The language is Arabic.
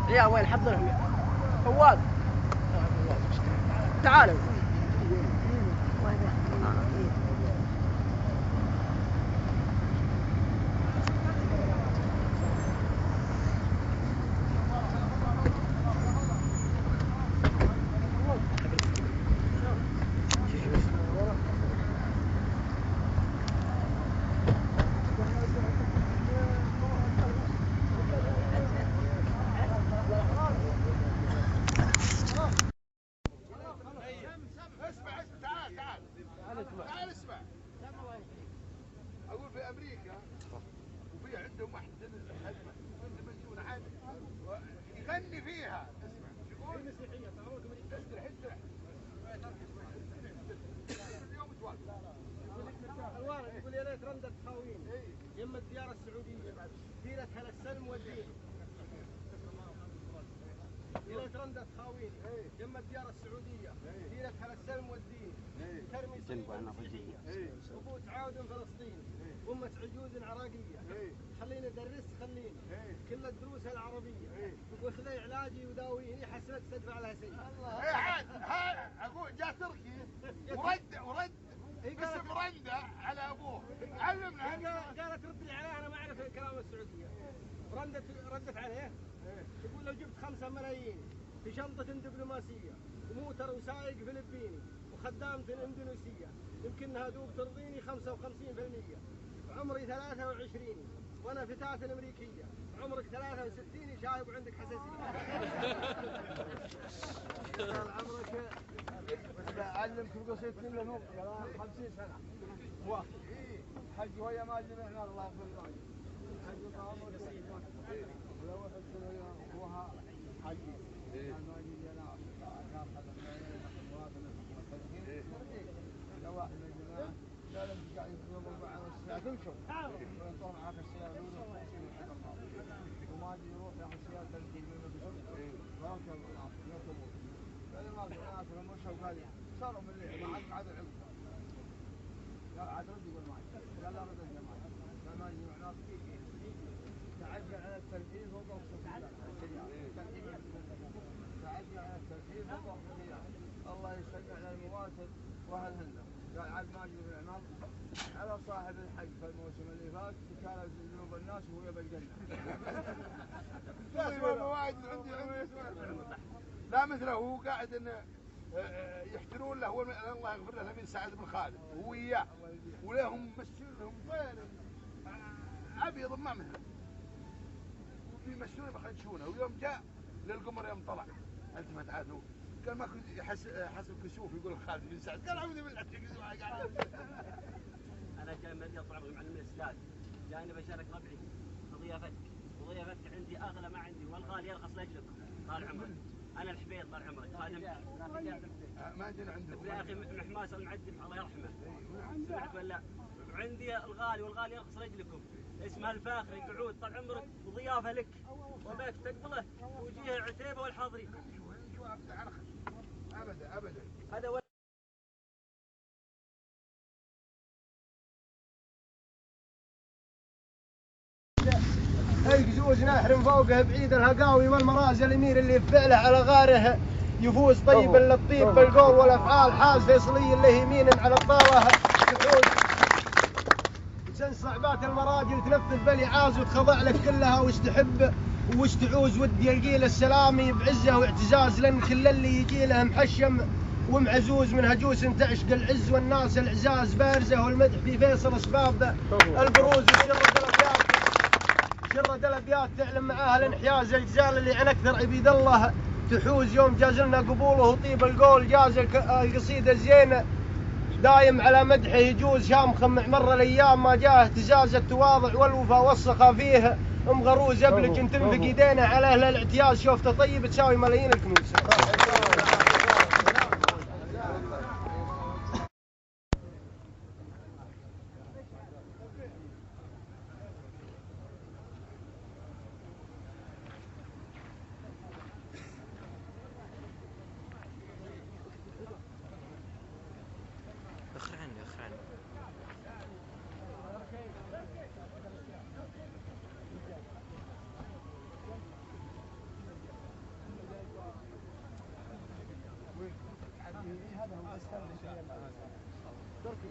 يا وين حضر لهم يا فواز تعالوا تعال اسمع. اقول في امريكا وفي عندهم واحد بنت مسجون عادي يغني فيها. اسمع يقول مسيحيه استرح الوالد يقول يا ليت رندة خاوين يم الديار السعوديه ديرة هلا السلم والدين. يا ليت رندة خاوين يم الديار السعوديه ديرة هلا السلم والدين. ترمي صليب المسيحيه وبوس عود فلسطين أمة عجوز عراقيه. خليني ادرس خليني كل الدروس العربيه وخذي علاجي وداويني حسبت تدفع لها سيء. عاد اقول جاء تركي ورد اسم رنده على ابوه علمنا. قالت رد لي عليه انا ما اعرف كلام السعوديه. ردت عليه تقول لو جبت 5 ملايين في شنطه دبلوماسيه وموتر وسايق فلبيني وخدامة اندونيسيه يمكنها دوب ترضيني 55%. عمري 23 وانا فتاة امريكيه. عمرك 63 شايب وعندك حساسيه. قال عمرك علمك بقصيدة له 50 سنه حج ويا ما جمعنا الله يغفر له. حج عمرك ولو حج وها حجي ما يجي انا لو واحد من الجماعه لا لم تقعد يوم 4 ساعات تمشوا ويطلع معك السياره الاولى وما ادري يروح ياخذ سياره تنزل منه ويركب يركبون. قال ما ادري ناس مشوا قال صاروا من الليل ما عاد العلم. قال عاد رد يقول معي. قال لا رد الجماعه قال ما يجي معناه تعجل على التنفيذ فوق السياره. تعجل على التنفيذ فوق السياره. الله يسمع على المواطن واهلهن. قال عاد ما اجي بالعمل على صاحب الحج في الموسم اللي فات وكان ذنوب الناس وهو بالجنه. لا مثله هو قاعد انه يحترون له الله يغفر له الامين سعد بن خالد وياه ولهم مسجونهم طير ابيض ما مثله وبيمشونه بخدشونه. ويوم جاء للقمر يوم طلع التفت عاد قال ما كنت حسب كسوف يقول خالد بن سعد. قال اعوذ بالله انا جاي من طال عمرك معلم الاسلام جايني بشارك ربعي وضيافتك عندي اغلى ما عندي والغالي يرخص لاجلكم طال عمرك. انا الحبيب طال عمرك خادم ما جينا عندكم يا اخي محماس المعدل الله يرحمه سمعت ولا. عندي الغالي والغالي يرخص لاجلكم. اسمها الفاخري قعود طال عمرك وضيافه لك وبيت تقبله وجيه عتيبه والحاضرين. ابدا هذا يجوز نحرم فوقه بعيد الهقاوي والمراز الامير اللي يفعله على غاره يفوز طيبا للطيب بالقول والافعال حاز فيصلي اللي يمين على الطاوه تفوز وسن صعبات المراجل تنفذ بالعاز وتخضع لك كلها وش تحب وش تعوز ودي القيل السلامي بعزه واعتزاز لان كل اللي يجي له محشم ومعزوز من هجوس تعشق العز والناس العزاز بارزه والمدح في فيصل اسباب البروز شرد الابيات تعلم معاها الانحياز الجزال اللي عن اكثر عبيد الله تحوز يوم جاز لنا قبوله وطيب القول جاز القصيده الزينه دايم على مدحه يجوز شامخ مر الايام ما جاه اهتزاز التواضع والوفا والسخا فيه مغروز ابلج تنفق ايدينا على اهل الاعتياز شوفته طيب تساوي ملايين الكنوز. تركي